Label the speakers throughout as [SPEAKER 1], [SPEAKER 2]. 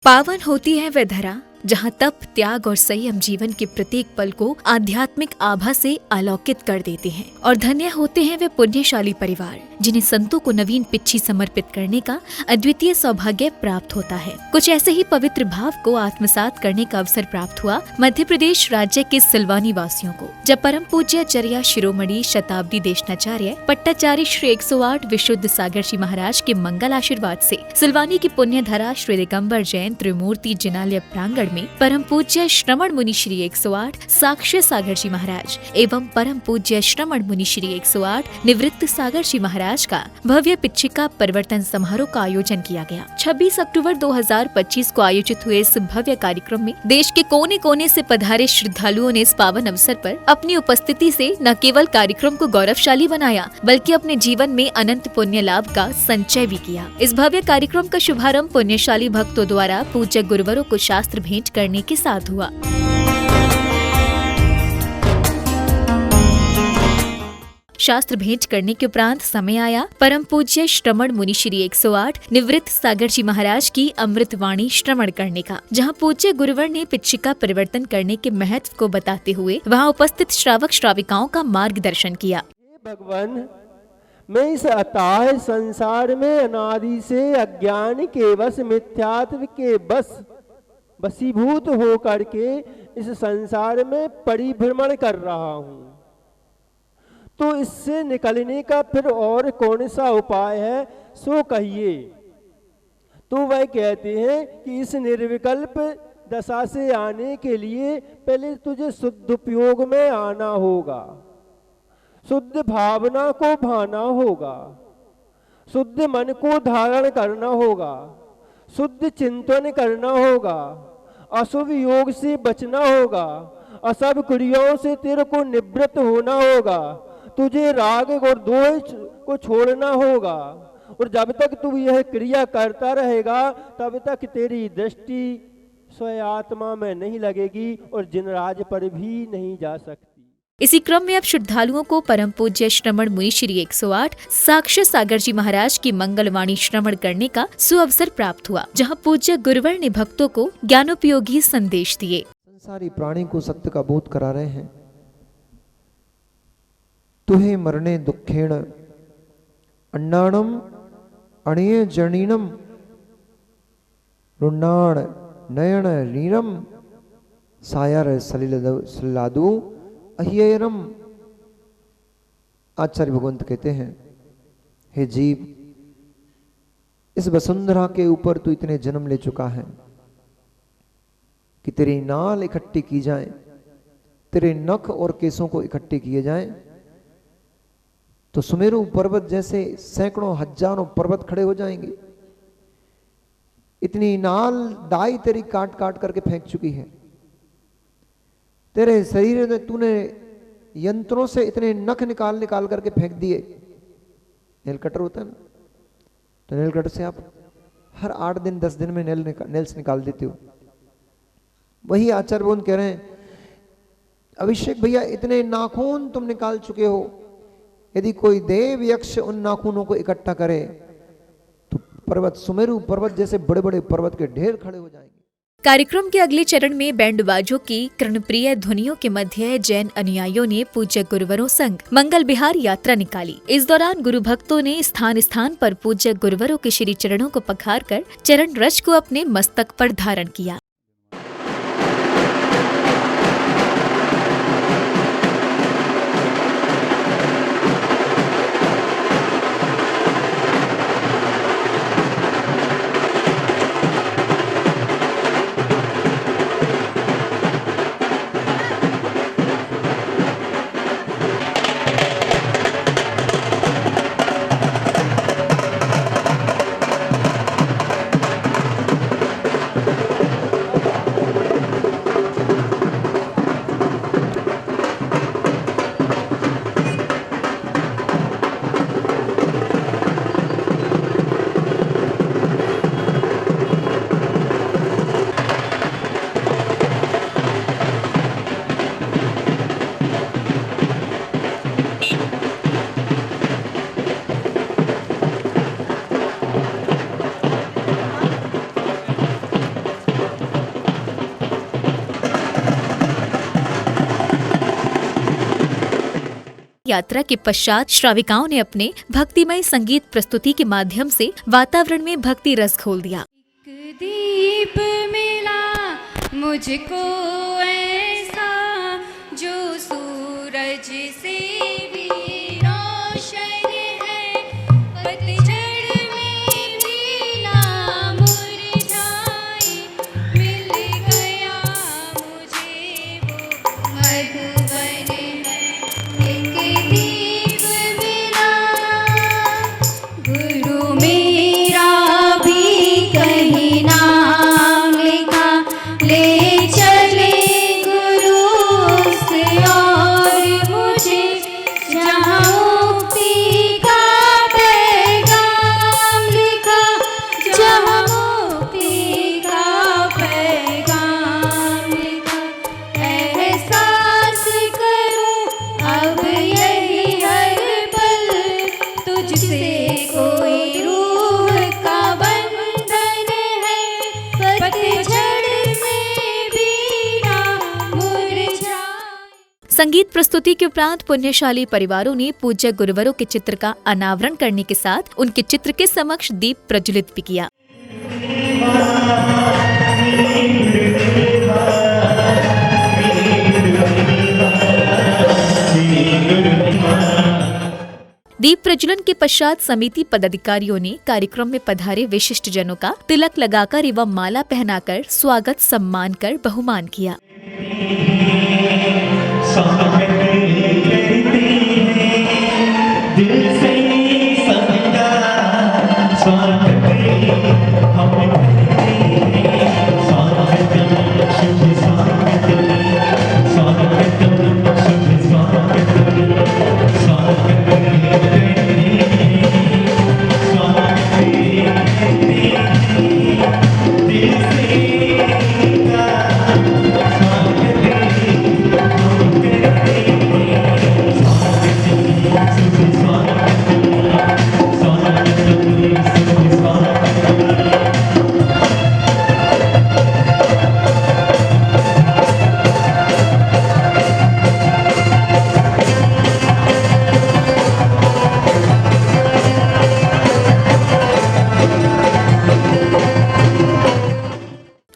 [SPEAKER 1] पावन होती है वह धरा जहाँ तप, त्याग और संयम जीवन के प्रत्येक पल को आध्यात्मिक आभा से आलोकित कर देते हैं। और धन्य होते हैं वे पुण्यशाली परिवार जिन्हें संतों को नवीन पिच्छी समर्पित करने का अद्वितीय सौभाग्य प्राप्त होता है। कुछ ऐसे ही पवित्र भाव को आत्मसात करने का अवसर प्राप्त हुआ मध्य प्रदेश राज्य के सिलवानी वासियों को, जब परम पूज्य चर्या शिरोमणि शताब्दी देशनाचार्य पट्टाचार्य श्री 108 विशुद्ध सागर जी महाराज के मंगल आशीर्वाद से सिलवानी की पुण्य धरा श्री दिगंबर जैन त्रिमूर्ति जिनालय प्रांगण में परम पूज्य श्रमण मुनि श्री 108 साक्ष्य सागर जी महाराज एवं परम पूज्य श्रमण मुनि श्री 108 निवृत्त सागर जी महाराज का भव्य पिच्छिका परिवर्तन समारोह का आयोजन किया गया। 26 अक्टूबर 2025 को आयोजित हुए इस भव्य कार्यक्रम में देश के कोने कोने से पधारे श्रद्धालुओं ने इस पावन अवसर पर अपनी उपस्थिति से न केवल कार्यक्रम को गौरवशाली बनाया बल्कि अपने जीवन में अनंत पुण्य लाभ का संचय भी किया। इस भव्य कार्यक्रम का शुभारंभ पुण्यशाली भक्तों द्वारा पूज्य गुरुवरों को शास्त्र भेंट करने के साथ हुआ। शास्त्र भेंट करने के उपरांत समय आया परम पूज्य श्रमण मुनि श्री 108 निवृत्त सागर जी महाराज की अमृत वाणी श्रवण करने का, जहां पूज्य गुरुवर ने पिच्छिका परिवर्तन करने के महत्व को बताते हुए वहां उपस्थित श्रावक श्राविकाओं का मार्गदर्शन किया।
[SPEAKER 2] भगवान, मैं इस अथाह संसार में अनादि से अज्ञान के वश, मिथ्यात्व के वशीभूत होकर के इस संसार में परिभ्रमण कर रहा हूँ, तो इससे निकलने का फिर और कौन सा उपाय है सो कहिए। तो वह कहते हैं कि इस निर्विकल्प दशा से आने के लिए पहले तुझे शुद्ध उपयोग में आना होगा, शुद्ध भावना को भाना होगा, शुद्ध मन को धारण करना होगा, शुद्ध चिंतन करना होगा, अशुभ योग से बचना होगा, असभ क्रियाओं से तेरे को निवृत्त होना होगा, तुझे राग और द्वेष को छोड़ना होगा। और जब तक तू यह क्रिया करता रहेगा तब तक तेरी दृष्टि स्वयं आत्मा में नहीं लगेगी और जिनराज पर भी नहीं जा सकती।
[SPEAKER 1] इसी क्रम में अब श्रद्धालुओं को परम पूज्य श्रमण मुनि श्री 108 साक्ष्य सागर जी महाराज की मंगलवाणी श्रवण करने का सुअवसर प्राप्त हुआ, जहां पूज्य गुरुवर ने भक्तों को ज्ञानोपयोगी संदेश दिए।
[SPEAKER 3] संसारी प्राणी को सत्य का बोध करा रहे हैं। तुहे मरणे दुखेण अन्नाणम अणिये जनीनम रुन्नाण नयन नीरम सायर सलिलादु अहियरम। आचार्य भगवंत कहते हैं, हे जीव, इस वसुंधरा के ऊपर तू इतने जन्म ले चुका है कि तेरी नाल इकट्ठी की जाए, तेरे नख और केसों को इकट्ठे किए जाएं तो सुमेरु पर्वत जैसे सैकड़ों हजारों पर्वत खड़े हो जाएंगे। इतनी नाल डाई तेरी काट काट करके फेंक चुकी है। तेरे शरीर में तूने यंत्रों से इतने नख निकाल निकाल करके फेंक दिए। नेल कटर होता है ना, तो नेल कटर से आप हर 8 दिन 10 दिन में नेल्स निकाल देते हो। वही आचार्य बोन कह रहे हैं, अभिषेक भैया इतने नाखून तुम निकाल चुके हो, यदि कोई देव यक्ष उन नाखूनों को इकट्ठा करे तो पर्वत, सुमेरु पर्वत जैसे बड़े बड़े पर्वत के ढेर खड़े हो जाएंगे।
[SPEAKER 1] कार्यक्रम के अगले चरण में बैंड बाजों की कर्णप्रिय ध्वनियों के मध्य जैन अनुयायियों ने पूज्य गुरुवरों संग मंगल विहार यात्रा निकाली। इस दौरान गुरु भक्तों ने स्थान स्थान पर पूज्य गुरुवरों के श्री चरणों को पखार कर चरण रज को अपने मस्तक पर धारण किया। यात्रा के पश्चात श्राविकाओं ने अपने भक्तिमय संगीत प्रस्तुति के माध्यम से वातावरण में भक्ति रस घोल दिया।
[SPEAKER 4] एक दीप मिला मुझको ऐसा जो सूरज से भी रोशन है, पतझड़ में भी ना मुरझाए, मिल गया मुझे वो मधुबन है। एक दीप मिला गुरु मेरा भी कहीं नाम लिखा, ले चले गुरु से और मुझे जहाँ मुक्ति का पैगाम लिखा, जहाँ मुक्ति का पैगाम लिखा। एहसास करूं अब यही हर पल, तुझसे कोई रूह का बंधन है, पतझड़ में भी ना मुरझाए।
[SPEAKER 1] संगीत प्रस्तुति के उपरांत पुण्यशाली परिवारों ने पूज्य गुरुवरों के चित्र का अनावरण करने के साथ उनके चित्र के समक्ष दीप प्रज्वलित भी किया। दीप प्रज्वलन के पश्चात समिति पदाधिकारियों ने कार्यक्रम में पधारे विशिष्ट जनों का तिलक लगाकर एवं माला पहनाकर स्वागत सम्मान कर बहुमान किया।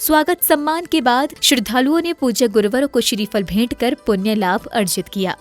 [SPEAKER 1] स्वागत सम्मान के बाद श्रद्धालुओं ने पूज्य गुरुवरों को श्रीफल भेंट कर पुण्य लाभ अर्जित किया।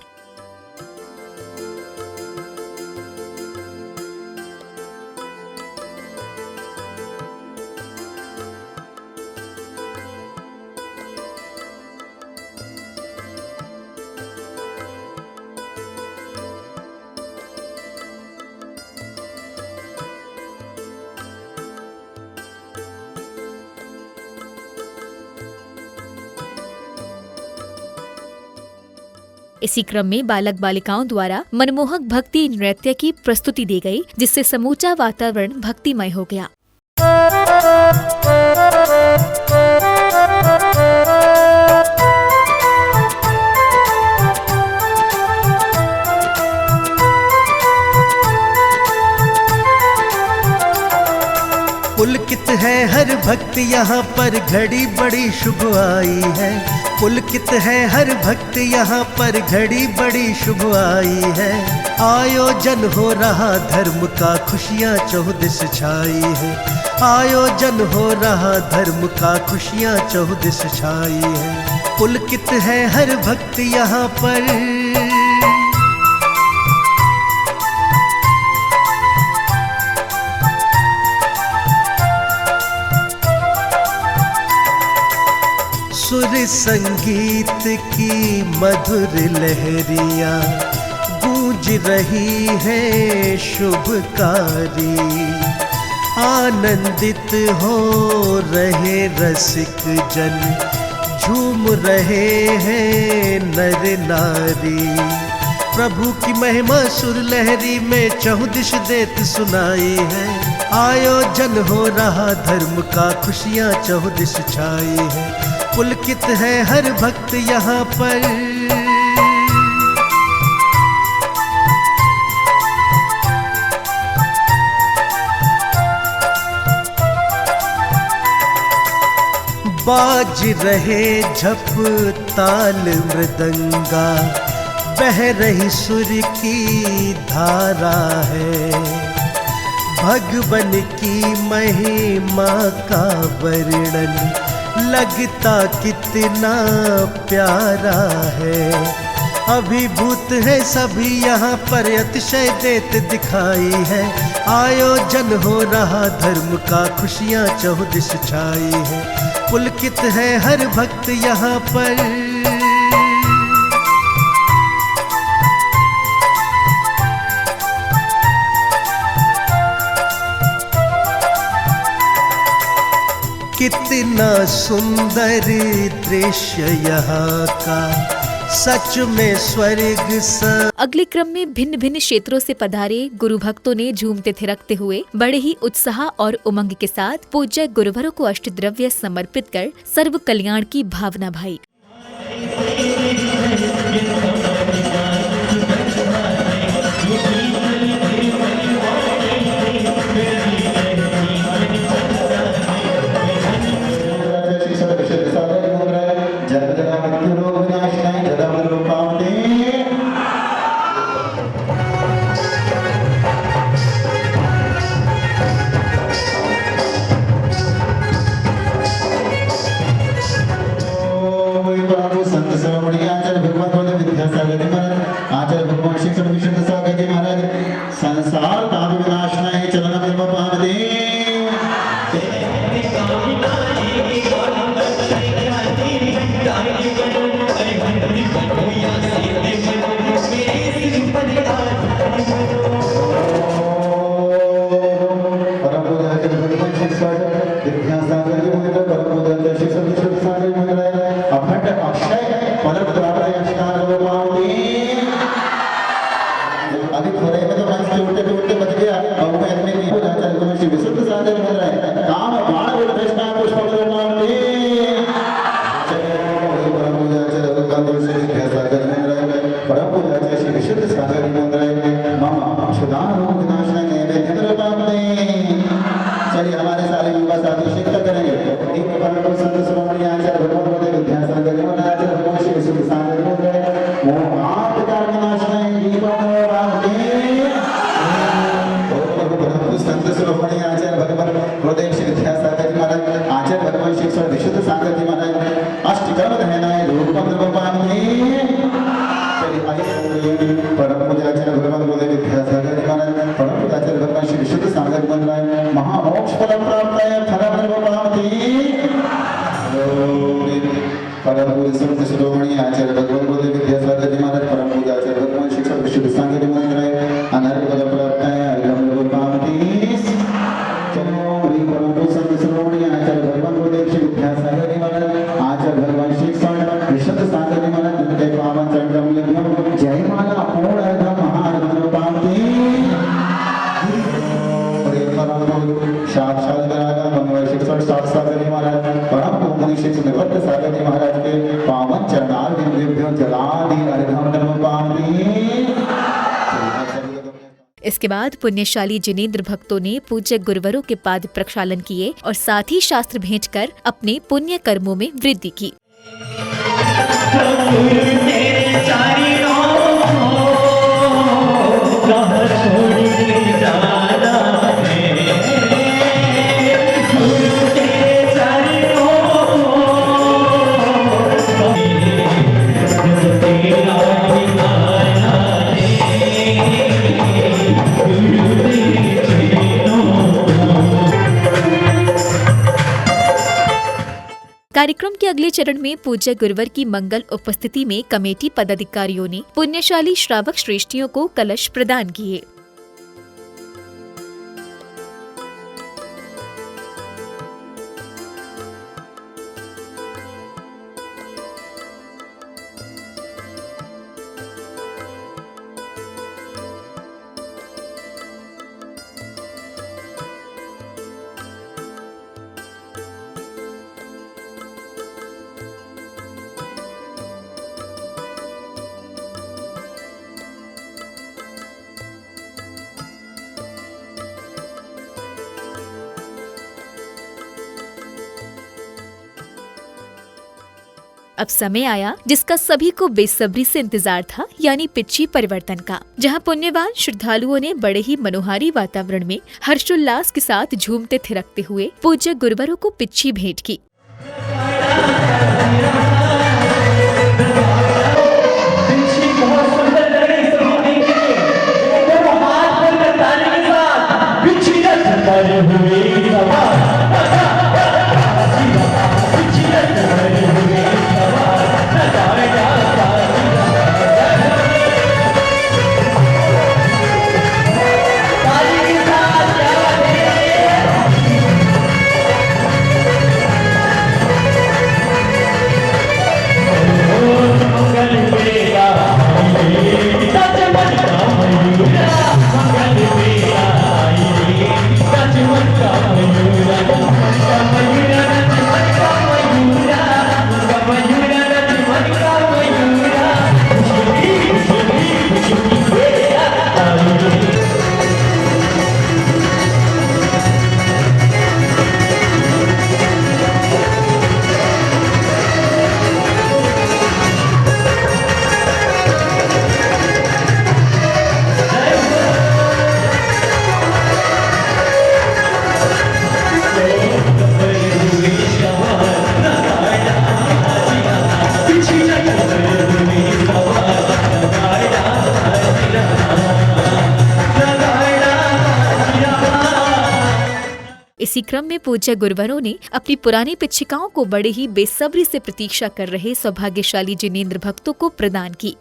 [SPEAKER 1] इसी क्रम में बालक बालिकाओं द्वारा मनमोहक भक्ति नृत्य की प्रस्तुति दी गई, जिससे समूचा वातावरण भक्तिमय हो गया।
[SPEAKER 5] पुलकित है हर भक्त यहाँ पर, घड़ी बड़ी शुभ आई है। पुलकित है हर भक्त यहाँ पर, घड़ी बड़ी शुभ आई है। आयोजन हो रहा धर्म का, खुशियाँ चौदिस छाई है। आयोजन हो रहा धर्म का, खुशियाँ चौदिस छाई है। पुलकित है हर भक्त यहाँ पर। सुर संगीत की मधुर लहरियाँ गूंज रही है शुभकारी। आनंदित हो रहे रसिक जन, झूम रहे हैं नर नारी। प्रभु की महिमा सुर लहरी में चहुदिश देत सुनाई है। आयोजन हो रहा धर्म का, खुशियाँ चहुदिश छाई है। पुलकित है हर भक्त यहाँ पर। बाज रहे झप ताल मृदंगा, बह रही सुर की धारा है, भगवन की महिमा का वर्णन लगता कितना प्यारा है। अभिभूत है सभी यहाँ पर, अतिशय देत दिखाई है। आयोजन हो रहा धर्म का, खुशियाँ चहुदिश छाई है। पुलकित है हर भक्त यहाँ पर, कितना सुंदर दृश्य यहाँ का, सच में स्वर्ग सा।
[SPEAKER 1] अगले क्रम में भिन्न भिन्न क्षेत्रों से पधारे गुरु भक्तों ने झूमते थिरकते हुए बड़े ही उत्साह और उमंग के साथ पूज्य गुरुवरों को अष्टद्रव्य समर्पित कर सर्व कल्याण की भावना भाई।
[SPEAKER 6] संसार ताप विनाशनाय चलनमेव पावते। चलिए हमारे सारे युवा साथी शिक्षक करेंगे। एक परम संत शिरोमणि आचार्य भगवान विद्यासागर महाराज भगवान श्री विशुद्ध सागर मंदिर मोहात कर्मनाशनाय दीपक वाहते। परम संत शिरोमणि आचार्य भगवान गुरुदेव श्री विद्यासागर जी महाराज आचार्य भगवान श्री विशुद्ध सागर जी महाराज अष्टकर्म रहनाय रूपम द्रवपावते। परम पूज्याचार्य भगवान गुरुदेव विद्यासागर जी महाराज परम पूज्याचार्य भगवान श्री विशुद्ध सागर मंदिर महामोक्ष फलम प्राप्ताय फलम निर्वपावति। परम पूज्य संत शिरोमणि आचार्य भगवान गुरुदेव विद्यासागर जी महाराज परम पूज्याचार्य भगवान शिक्षक विशुद्ध सागर जी मंदिर अनर्थ फल प्राप्ताय फलम निर्वपावति। चलो परम पूज्य संत शिरोमणि आचार्य भगवान गुरुदेव श्री विद्यासागर जी महाराज आचार्य भगवान शिक्षक विशुद्ध सागर जी महाराज जिनके पावन चरण कमल जय माला पूर्ण महान पावति। साक्षात सागर जी महाराज परम मुनि शिक्षक निवृत्त सागर जी महाराज के पावन चरणारविंदों जलादि अर्घ्यम नमपामि।
[SPEAKER 1] इसके बाद पुण्यशाली जिनेंद्र भक्तों ने पूज्य गुरुवरों के पाद प्रक्षालन किए और साथ ही शास्त्र भेंट कर अपने पुण्य कर्मों में वृद्धि की। कार्यक्रम के अगले चरण में पूज्य गुरुवर की मंगल उपस्थिति में कमेटी पदाधिकारियों ने पुण्यशाली श्रावक श्रेष्ठियों को कलश प्रदान किए। अब समय आया जिसका सभी को बेसब्री से इंतजार था, यानी पिच्ची परिवर्तन का, जहां पुण्यवान श्रद्धालुओं ने बड़े ही मनोहारी वातावरण में हर्षोल्लास के साथ झूमते थिरकते हुए पूज्य गुरुवरों को पिच्ची भेंट की। इसी क्रम में पूज्य गुरुवरों ने अपनी पुरानी पिच्छिकाओं को बड़े ही बेसब्री से प्रतीक्षा कर रहे सौभाग्यशाली जिनेंद्र भक्तों को प्रदान की।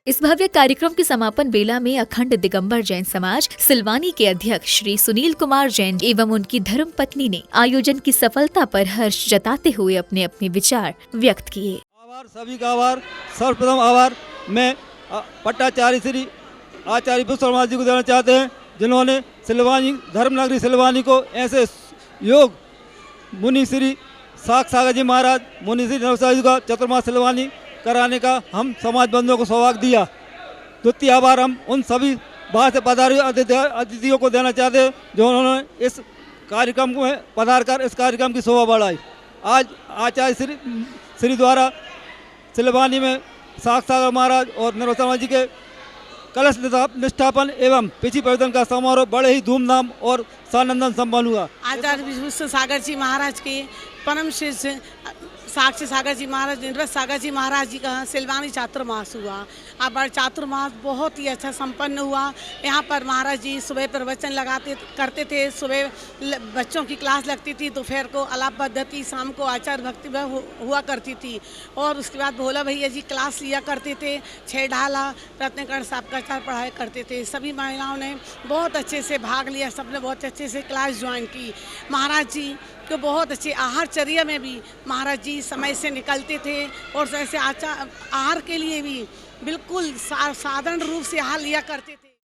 [SPEAKER 1] इस भव्य कार्यक्रम के समापन बेला में अखंड दिगंबर जैन समाज सिलवानी के अध्यक्ष श्री सुनील कुमार जैन एवं उनकी धर्म पत्नी ने आयोजन की सफलता पर हर्ष जताते हुए अपने अपने विचार व्यक्त किए।
[SPEAKER 7] आभार, सभी का आभार। सर्वप्रथम आभार मैं पट्टाचार्य श्री आचार्य विश्व जी को देना चाहते हैं, जिन्होंने सिलवानी धर्मनगरी सिलवानी को ऐसे योग मुनि श्री सागर जी महाराज, मुनि श्री नरसा जी का चतुर्मास सिलवानी कराने का हम समाज बंधुओं को सौभाग्य दिया। द्वितीय आभार हम उन सभी बाहर से पधारे अतिथियों को देना चाहते हैं, जो उन्होंने इस कार्यक्रम में पधार कर इस कार्यक्रम की शोभा बढ़ाई। आज आचार्य श्री द्वारा सिलवानी में सागर महाराज और नरसा जी के कलश निष्ठापन एवं पिछी परिवर्तन का समारोह बड़े ही धूमधाम और सानंदन संपन्न हुआ।
[SPEAKER 8] आचार्य विश्व सागर जी महाराज के परम श्री साक्षी सागर जी महाराज, निर्वत सागर जी महाराज जी का सिलवानी चातुर्मास हुआ। अब चातुर्मास बहुत ही अच्छा संपन्न हुआ। यहाँ पर महाराज जी सुबह प्रवचन करते थे, सुबह बच्चों की क्लास लगती थी, दोपहर को अलाप पद्धति, शाम को आचार भक्ति हुआ करती थी, और उसके बाद भोला भैया जी क्लास लिया करते थे। 6 ढाला रत्नकर्ण सापकाचार पढ़ाई करते थे। सभी महिलाओं ने बहुत अच्छे से भाग लिया, सबने बहुत अच्छे से क्लास ज्वाइन की। महाराज जी को बहुत अच्छे आहारचर्या में भी महाराज जी समय से निकलते थे, और जैसे आहार के लिए भी बिल्कुल साधारण रूप से आहार लिया करते थे।